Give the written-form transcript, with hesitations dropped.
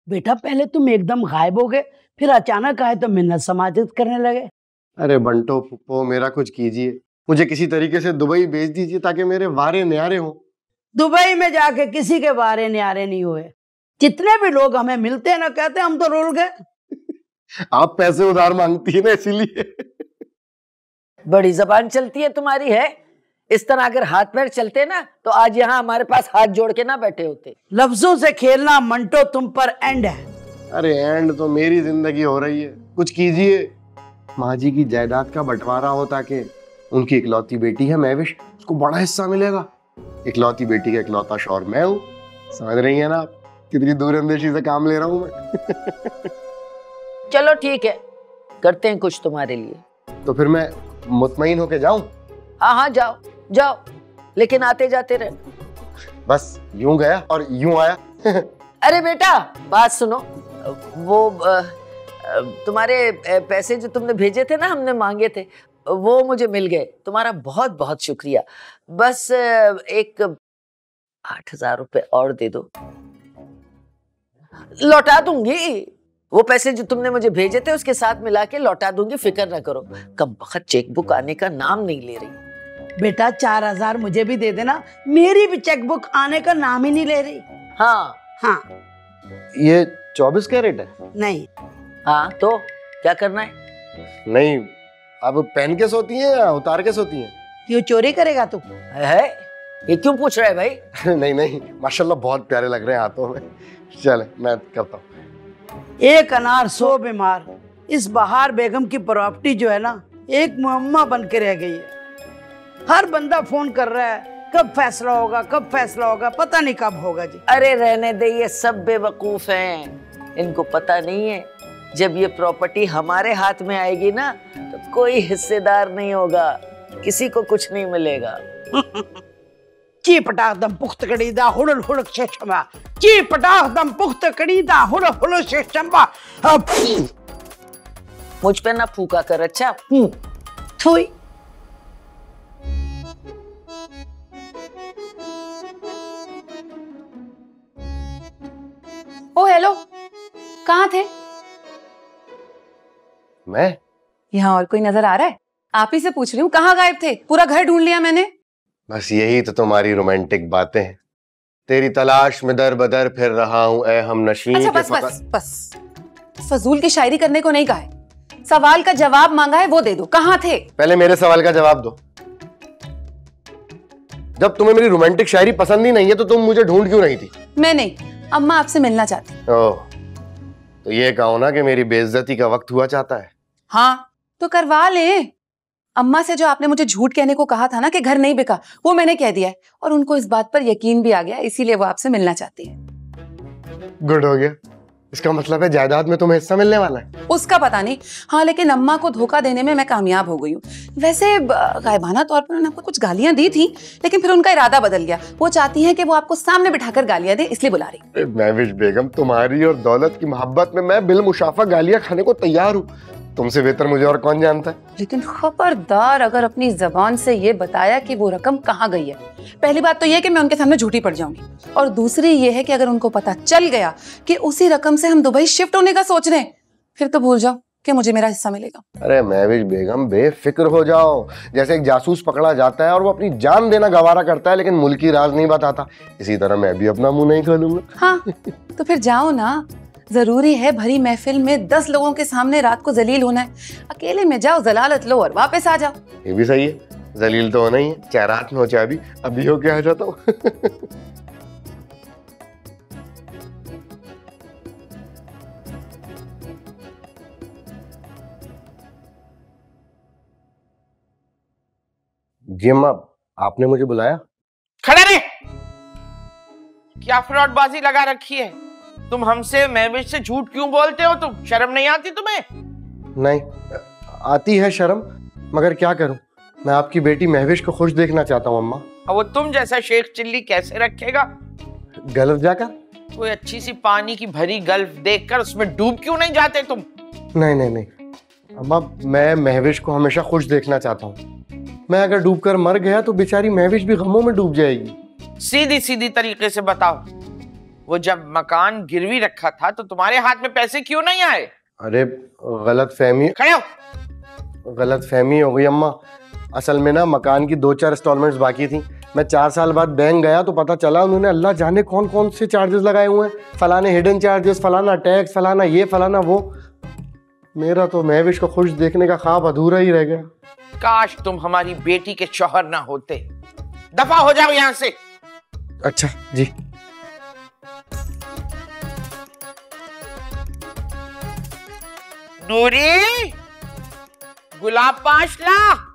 बेटा पहले तुम एकदम गायब हो गए, फिर अचानक आए तो मिन्नत समाजित करने लगे। अरे बंटो फुप्पो, मेरा कुछ कीजिए, मुझे किसी तरीके से दुबई भेज दीजिए ताकि मेरे वारे न्यारे हों। दुबई में जाके किसी के वारे न्यारे नहीं हुए। जितने भी लोग हमें मिलते हैं ना, कहते हैं हम तो रुल गए। आप पैसे उधार मांगती है ना, इसीलिए। बड़ी जबान चलती है तुम्हारी है। इस तरह अगर हाथ पैर चलते ना तो आज यहाँ हमारे पास हाथ जोड़ के ना बैठे होते। लफ्जों से खेलना मंटो तुम पर एंड है। अरे एंड तो मेरी जिंदगी हो रही है, कुछ कीजिए। माँ जी की जायदाद का बंटवारा हो ताकि उनकी इकलौती बेटी है महविश, उसको बड़ा हिस्सा मिलेगा। इकलौती बेटी का इकलौता शौहर मैं हूँ, समझ रही है ना आप कितनी दूरअंदेशी से काम ले रहा हूँ मैं। चलो ठीक है, करते हैं कुछ तुम्हारे लिए। तो फिर मैं मुतमईन होके जाऊं? हाँ हाँ जाओ जाओ, लेकिन आते जाते रहे। बस यूं गया और यूं आया। अरे बेटा बात सुनो, वो तुम्हारे पैसे जो तुमने भेजे थे ना, हमने मांगे थे, वो मुझे मिल गए। तुम्हारा बहुत बहुत शुक्रिया। बस एक 8,000 रुपए और दे दो, लौटा दूंगी। वो पैसे जो तुमने मुझे भेजे थे उसके साथ मिला के लौटा दूंगी, फिक्र ना करो। कब वक्त चेकबुक आने का नाम नहीं ले रही। बेटा 4,000 मुझे भी दे देना, मेरी भी चेकबुक आने का नाम ही नहीं ले रही। हाँ हाँ। ये 24 कैरेट है? नहीं। हाँ तो क्या करना है? नहीं, अब पहन के सोती हैं या उतार के सोती हैं? क्यों चोरी करेगा तू? है ये क्यों पूछ रहा है भाई? नहीं नहीं, माशाल्लाह बहुत प्यारे लग रहे हैं हाथों में। चले मैं करता हूँ। एक अनार 100 बीमार। इस बहार बेगम की प्रॉपर्टी जो है ना, एक मुअम्मा बन के रह गई है। हर बंदा फोन कर रहा है, कब फैसला होगा, कब फैसला होगा, पता नहीं कब होगा जी। अरे रहने दे, ये सब बेवकूफ हैं, इनको पता नहीं है जब ये प्रॉपर्टी हमारे हाथ में आएगी ना तो कोई हिस्सेदार नहीं होगा, किसी को कुछ नहीं मिलेगा। ची पटाख दम पुख्त कड़ीदा हुड़ल हुड़क शेषमा, ची पटाख दम पुख्त कड़ीदा हुड़ल हुड़क शेषमा। मुझ पे ना फूका कर, अच्छा? थोई। ओ हेलो, कहाँ थे? मैं यहाँ और कोई नजर आ रहा है? आप ही से पूछ रही हूँ, कहाँ गायब थे? पूरा घर ढूंढ लिया मैंने। बस यही तो तुम्हारी रोमांटिक बातें हैं। तेरी तलाश में दर बदर फिर रहा हूँ ए हम नशीं। अच्छा बस बस बस, फजूल की शायरी करने को नहीं कहा है, सवाल का जवाब मांगा है वो दे दो। कहाँ थे? पहले मेरे सवाल का जवाब दो। जब तुम्हें मेरी रोमांटिक शायरी पसंद ही नहीं है तो तुम मुझे ढूंढ क्यों रही थी? मैं नहीं, अम्मा आपसे मिलना चाहती। ओह, तो ये कहो ना कि मेरी बेइज्जती का वक्त हुआ चाहता है। हाँ तो करवा ले। अम्मा से जो आपने मुझे झूठ कहने को कहा था ना कि घर नहीं बिका, वो मैंने कह दिया है और उनको इस बात पर यकीन भी आ गया, इसीलिए वो आपसे मिलना चाहती है। गुड हो गया, इसका मतलब है जायदाद में तुम्हें हिस्सा मिलने वाला है। उसका पता नहीं। हाँ लेकिन अम्मा को धोखा देने में मैं कामयाब हो गई हूँ। वैसे गायबाना तौर पर उन्होंने आपको कुछ गालियां दी थी, लेकिन फिर उनका इरादा बदल गया। वो चाहती हैं कि वो आपको सामने बिठाकर गालियां दे, इसलिए बुला रही। महविश बेगम, तुम्हारी और दौलत की मोहब्बत में मैं बिलमुशाफा गालियां खाने को तैयार हूँ। तुमसे बेहतर मुझे और कौन जानता है। लेकिन खबरदार अगर अपनी जबान से ये बताया कि वो रकम कहाँ गई है। पहली बात तो ये है कि मैं उनके सामने झूठी पड़ जाऊंगी, और दूसरी ये है कि अगर उनको पता चल गया कि उसी रकम से हम दुबई शिफ्ट होने का सोच रहे हैं, फिर तो भूल जाओ कि मुझे मेरा हिस्सा मिलेगा। अरे महविश बेगम, बेफिक्र हो जाओ। जैसे एक जासूस पकड़ा जाता है और वो अपनी जान देना गवारा करता है लेकिन मुल्की राज नहीं बताता, इसी तरह मैं भी अपना मुंह नहीं खोलूंगा। हाँ तो फिर जाओ ना। जरूरी है भरी महफिल में 10 लोगों के सामने रात को जलील होना है? अकेले में जाओ, जलालत लो और वापस आ जाओ। ये भी सही है, जलील तो होना ही है, चाहे रात में हो चाहे अभी हो के आ जाता हूँ। जी अम्मा, आपने मुझे बुलाया? खड़े रहे, क्या फ्रॉडबाजी लगा रखी है? तुम हमसे महविश से झूठ क्यों बोलते हो? तुम शर्म नहीं आती तुम्हें? नहीं आती है शर्म, मगर क्या करूं, मैं आपकी बेटी महविश को खुश देखना चाहता हूं अम्मा। और वो तुम जैसा शेख चिल्ली कैसे रखेगा? गल्फ जाकर? कोई अच्छी सी पानी की भरी गल्फ देखकर उसमें डूब क्यों नहीं जाते तुम? नहीं नहीं नहीं अम्मा, मैं महविश को हमेशा खुश देखना चाहता हूँ। मैं अगर डूबकर मर गया तो बेचारी महविश भी गमों में डूब जाएगी। सीधी सीधी तरीके से बताओ, वो जब मकान गिरवी रखा था तो तुम्हारे हाथ में पैसे क्यों नहीं आए? अरे गलतफहमी खड़े हो। गलतफहमी हो गई अम्मा। असल में ना मकान की 2-4 इंस्टॉलमेंट्स बाकी थी। मैं 4 साल बाद बैंक गया तो पता चला उन्होंने अल्लाह जाने कौन कौन से चार्जेस लगाए हुए हैं। फलाने हिडन चार्जेस, फलाना टैक्स, फलाना ये, फलाना वो। मेरा तो महविश को खुश देखने का ख्वाब अधूरा ही रह गया। काश तुम हमारी बेटी के शौहर ना होते। दफा हो जाओ यहाँ से। अच्छा जी। नूरी, गुलाब 5 ला।